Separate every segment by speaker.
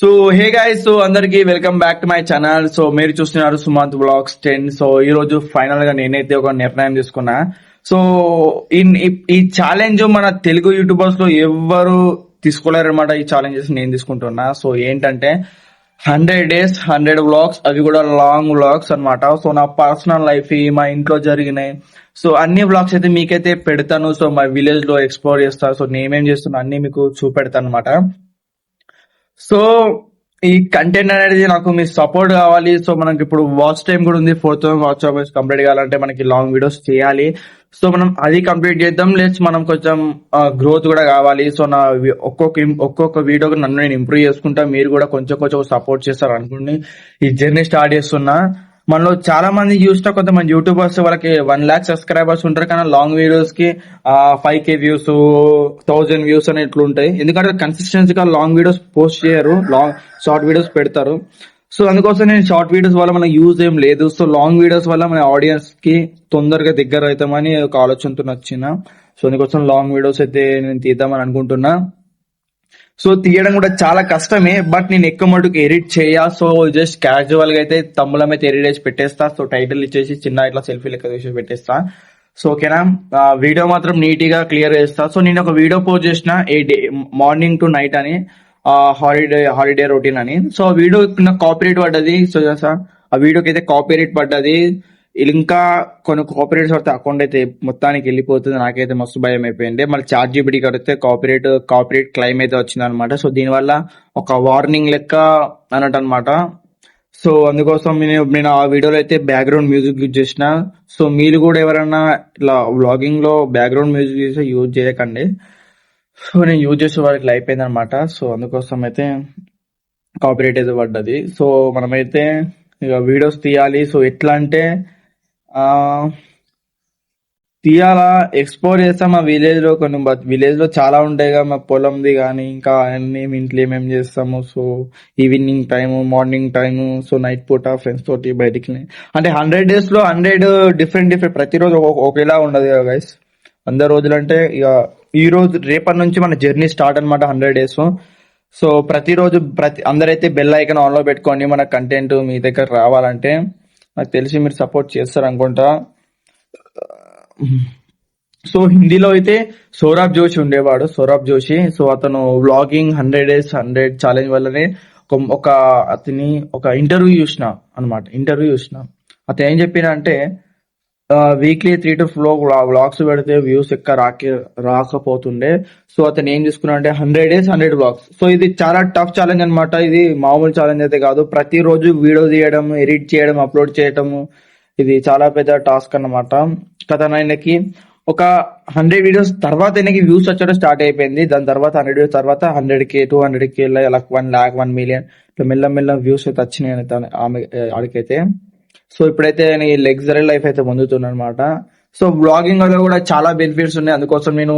Speaker 1: So hey guys, so అందరికి welcome back to my channel. So మీరు చూస్తున్నారు Sumanth blogs 10. So ఈ రోజు ఫైనల్ గా నేనైతే ఒక నిర్ణయం తీసుకున్నా. సో ఈ ఛాలెంజ్ మన తెలుగు యూట్యూబర్స్ లో ఎవ్వరు తీసుకోలేరు అనమాట. ఈ ఛాలెంజెస్ నేను తీసుకుంటున్నా. సో ఏంటంటే 100 days 100 వ్లాగ్స్, అవి కూడా లాంగ్ వ్లాగ్స్ అన్నమాట. సో నా పర్సనల్ లైఫ్, మా ఇంట్లో జరిగినాయి, సో అన్ని వ్లాగ్స్ అయితే మీకైతే పెడతాను. సో మా విలేజ్ లో ఎక్స్ప్లోర్ చేస్తా. సో నేనేం చేస్తున్నా అన్ని మీకు చూపెడతాను అనమాట. సో ఈ కంటెంట్ అనేది నాకు మీ సపోర్ట్ కావాలి. సో మనకి ఇప్పుడు వాచ్ టైం కూడా ఉంది. 4,000 వాచ్ అవర్స్ కంప్లీట్ కావాలంటే మనకి లాంగ్ వీడియోస్ చేయాలి. సో మనం అది కంప్లీట్ చేద్దాం. లేచి మనం కొంచెం గ్రోత్ కూడా కావాలి. సో నా ఒక్కొక్క వీడియోకి నన్ను నేను ఇంప్రూవ్ చేసుకుంటా. మీరు కూడా కొంచెం కొంచెం సపోర్ట్ చేస్తారు అనుకుని ఈ జర్నీ స్టార్ట్ చేస్తున్నా. మనలో చాలా మంది చూసినా కొంతమంది యూట్యూబర్స్ వాళ్ళకి 1 lakh సబ్స్క్రైబర్స్ ఉంటారు, కానీ లాంగ్ వీడియోస్ కి 5K వ్యూస్, 1000 వ్యూస్ అని ఇట్లా ఉంటాయి. ఎందుకంటే కన్సిస్టెన్సీగా లాంగ్ వీడియోస్ పోస్ట్ చేయరు, షార్ట్ వీడియోస్ పెడతారు. సో అందుకోసం నేను షార్ట్ వీడియోస్ వల్ల మనకు యూజ్ ఏం లేదు. సో లాంగ్ వీడియోస్ వల్ల మన ఆడియన్స్ కి తొందరగా దగ్గర అవుతామని ఒక ఆలోచనతో వచ్చిన. సో అందుకోసం లాంగ్ వీడియోస్ అయితే నేను తీద్దామని అనుకుంటున్నా. సో తీయడం కూడా చాలా కష్టమే, బట్ నేను ఎక్కువ మటుకు ఎడిట్ చేయ. సో జస్ట్ క్యాజువల్ గా అయితే తమ్ములం అయితే ఎడిట్ చేసి పెట్టేస్తా. సో టైటిల్ ఇచ్చేసి చిన్న ఇట్లా సెల్ఫీ లెక్క తీసి పెట్టేస్తా. సో ఓకేనా, వీడియో మాత్రం నీట్ గా క్లియర్ చేస్తా. సో నేను ఒక వీడియో పోస్ట్ చేసిన మార్నింగ్ టు నైట్ అని, హాలిడే రొటీన్ అని. సో ఆ వీడియో నాకు కాపీరైట్ పడ్డది. సో ఆ వీడియోకి అయితే కాపీరైట్ పడ్డది. ఇంకా కొన్ని కాపీరైట్స్ పడితే అకౌంట్ అయితే మొత్తానికి వెళ్ళిపోతుంది. నాకైతే మస్తు భయం అయిపోయింది. మళ్ళీ ChatGPT కడితే కాపీరైట్ క్లైమ్ అయితే వచ్చింది అనమాట. సో దీనివల్ల ఒక వార్నింగ్ లెక్క అన్నట్టు అనమాట. సో అందుకోసం నేను ఆ వీడియోలో అయితే బ్యాక్గ్రౌండ్ మ్యూజిక్ యూజ్ చేసిన. సో మీరు కూడా ఎవరైనా ఇట్లా వ్లాగింగ్ లో బ్యాక్గ్రౌండ్ మ్యూజిక్ చేస్తే యూజ్ చేయకండి. సో నేను యూజ్ చేసే వాళ్ళకి ఇట్లా అయిపోయింది అనమాట. సో అందుకోసం అయితే కాపీరైట్ అయితే పడ్డది. సో మనమైతే ఇక వీడియోస్ తీయాలి. సో ఎట్లా అంటే తీయాలా, ఎక్స్ప్లోర్ చేస్తాం మా విలేజ్ లో. కొన్ని విలేజ్ లో చాలా ఉంటాయి కదా, మా పొలంది కానీ ఇంకా అన్ని ఇంట్లో ఏమేమి చేస్తాము. So evening time, morning time, so night పూట ఫ్రెండ్స్ తోటి బయటికి. అంటే 100 days లో 100 డిఫరెంట్ ప్రతిరోజు ఒకేలా ఉండదు కదా గైస్. 100 రోజులు అంటే ఇక ఈ రోజు రేపటి నుంచి మన జర్నీ స్టార్ట్ అనమాట 100 days. సో ప్రతిరోజు అందరైతే బెల్ ఐకాన్ ఆన్ లో పెట్టుకోండి. మన కంటెంట్ మీ దగ్గర రావాలంటే. నాకు తెలిసి మీరు సపోర్ట్ చేస్తారు అనుకుంటా. సో హిందీలో అయితే సౌరభ్ జోషి ఉండేవాడు, సౌరభ్ జోషి. సో అతను వ్లాగింగ్ 100 days 100 ఛాలెంజ్ వల్లనే ఒక ఇంటర్వ్యూ చూసిన అనమాట. అతను ఏం చెప్పిన అంటే వీక్లీ 3 to 4 వ్లాగ్స్ పెడితే వ్యూస్ ఎక్క రాకపోతుండే. సో అతను ఏం చేసుకున్నా అంటే 100 days 100 వ్లాగ్స్. సో ఇది చాలా టఫ్ ఛాలెంజ్ అనమాట. ఇది మామూలు ఛాలెంజ్ అయితే కాదు. ప్రతిరోజు వీడియో తీయడం, ఎడిట్ చేయడం, అప్లోడ్ చేయడము, ఇది చాలా పెద్ద టాస్క్ అన్నమాట. కథ ఆయనకి ఒక 100 వీడియోస్ తర్వాత ఆయనకి వ్యూస్ వచ్చడం స్టార్ట్ అయిపోయింది. దాని తర్వాత 100 వీడియోస్ తర్వాత 100K 200K అలా 1 lakh 1 million ఇట్లా మెల్ల వ్యూస్ అయితే వచ్చినాయి ఆడికైతే. సో ఇప్పుడైతే నేను ఈ లగ్జరీ లైఫ్ అయితే పొందుతున్నా అనమాట. సో వ్లాగింగ్ వల్ల కూడా చాలా బెనిఫిట్స్ ఉన్నాయి. అందుకోసం నేను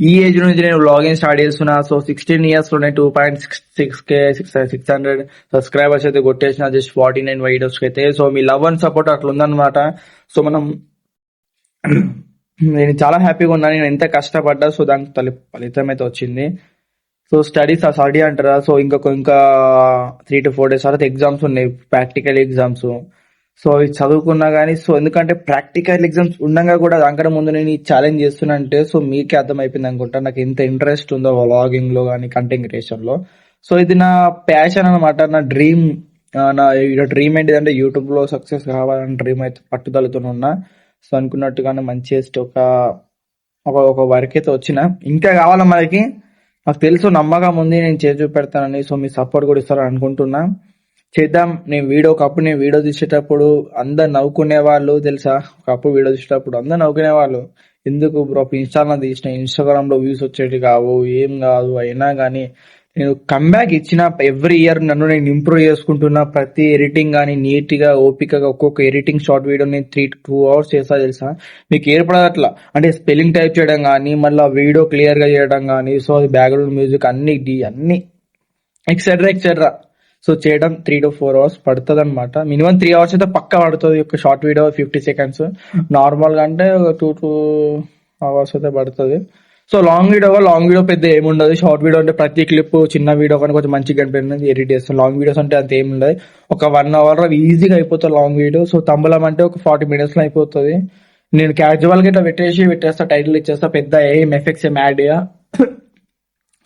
Speaker 1: ఈ ఏజ్ నుంచి నేను వ్లాగింగ్ స్టార్ట్ చేస్తున్నా. సో 16 years లోనే 2.6K 600 సబ్స్క్రైబర్స్ అయితే కొట్టేసిన జస్ట్ 49 వీడియోస్ అయితే. So me love and support అట్లా ఉందన్నమాట. సో నేను చాలా హ్యాపీగా ఉన్నాను. నేను ఎంత కష్టపడ్డా సో దానికి ఫలితం అయితే వచ్చింది. సో స్టడీ అంటారా. సో ఇంకా 3 to 4 days తర్వాత ఎగ్జామ్స్ ఉన్నాయి, ప్రాక్టికల్ ఎగ్జామ్స్. సో అవి చదువుకున్నా కానీ, సో ఎందుకంటే ప్రాక్టికల్ ఎగ్జామ్స్ ఉండగా కూడా దానికంటే ముందు నేను ఈ ఛాలెంజ్ చేస్తున్నా అంటే సో మీకే అర్థమైపోయింది అనుకుంటా నాకు ఎంత ఇంట్రెస్ట్ ఉందో వ్లాగింగ్ లో కానీ కంటెంట్ క్రియేషన్ లో. సో ఇది నా ప్యాషన్ అనమాట, నా డ్రీమ్. నా డ్రీమ్ ఏంటిదంటే యూట్యూబ్ లో సక్సెస్ కావాలని డ్రీమ్ అయితే పట్టుదలతో ఉన్నా. సో అనుకున్నట్టుగానే మంచి ఒక వర్క్ అయితే వచ్చిన. ఇంకా కావాలా మనకి, నాకు తెలుసు నమ్మకం ఉంది, నేను చేసి చూపెడతానని. సో మీ సపోర్ట్ కూడా ఇస్తారని అనుకుంటున్నా. చేద్దాం. ఒకప్పుడు నేను వీడియో తీసేటప్పుడు అందరు నవ్వుకునే వాళ్ళు తెలుసా. ఒకప్పుడు వీడియో తీసేటప్పుడు అందరు నవ్వుకునే వాళ్ళు. ఎందుకు బ్రో ఇన్స్టాగ్రామ్ లో తీసిన, ఇన్స్టాగ్రామ్ లో వ్యూస్ వచ్చేటి కావు, ఏం కాదు. అయినా కానీ నేను కంబ్యాక్ ఇచ్చిన. ఎవ్రీ ఇయర్ నన్ను నేను ఇంప్రూవ్ చేసుకుంటున్నా. ప్రతి ఎడిటింగ్ కానీ నీట్ గా ఓపికగా ఒక్కొక్క ఎడిటింగ్ షార్ట్ వీడియో నేను 3 to 2 hours చేస్తా తెలుసా. మీకు ఏర్పడదు అట్లా. అంటే స్పెల్లింగ్ టైప్ చేయడం కానీ, మళ్ళీ వీడియో క్లియర్ గా చేయడం కానీ, సో బ్యాక్గ్రౌండ్ మ్యూజిక్ అన్ని ఎక్సెట్రా. సో చేయడం 3 to 4 hours పడుతుంది అనమాట. మినిమం 3 hours అయితే పక్కా పడుతుంది ఒక షార్ట్ వీడియో 50 seconds. నార్మల్ గా అంటే 2 to 2 hours అయితే పడుతుంది. సో లాంగ్ వీడియో పెద్ద ఏముండదు. షార్ట్ వీడియో అంటే ప్రతి క్లిప్ చిన్న వీడియో కానీ కొంచెం మంచిగా కనిపిస్తుంది ఎడిట్ చేస్తాను. లాంగ్ వీడియోస్ అంటే అంత ఏమి ఉండదు. ఒక 1 అవర్ ఈజీగా అయిపోతుంది లాంగ్ వీడియో. సో తమిళం అంటే ఒక 40 minutes లో అయిపోతుంది. నేను క్యాజువల్ గా ఇట్లా పెట్టేస్తా, టైటిల్ ఇచ్చేస్తా, పెద్ద ఏం ఎఫెక్ట్స్ ఏం యాడ్ చేయ.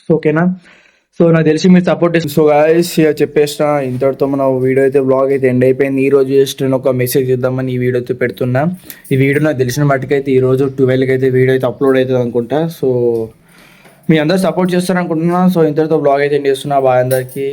Speaker 1: సో ఓకేనా. సో నాకు తెలిసి మీరు సపోర్ట్ చేస్తారు. సో గాయస్ చెప్పేసిన ఇంతటితో మన వీడియో అయితే బ్లాగ్ అయితే ఎండ్ అయిపోయింది. ఈ రోజు జస్ట్ నేను ఒక మెసేజ్ ఇద్దామని ఈ వీడియో అయితే పెడుతున్నా. ఈ వీడియో నాకు తెలిసిన మట్టుకైతే ఈ రోజు 12కి అయితే వీడియో అయితే అప్లోడ్ అవుతుంది అనుకుంటా. సో మీ అందరు సపోర్ట్ చేస్తారు అనుకుంటున్నా. సో ఇంతటితో బ్లాగ్ అయితే ఎండ్ చేస్తున్నా. బాయ్ అందరికీ.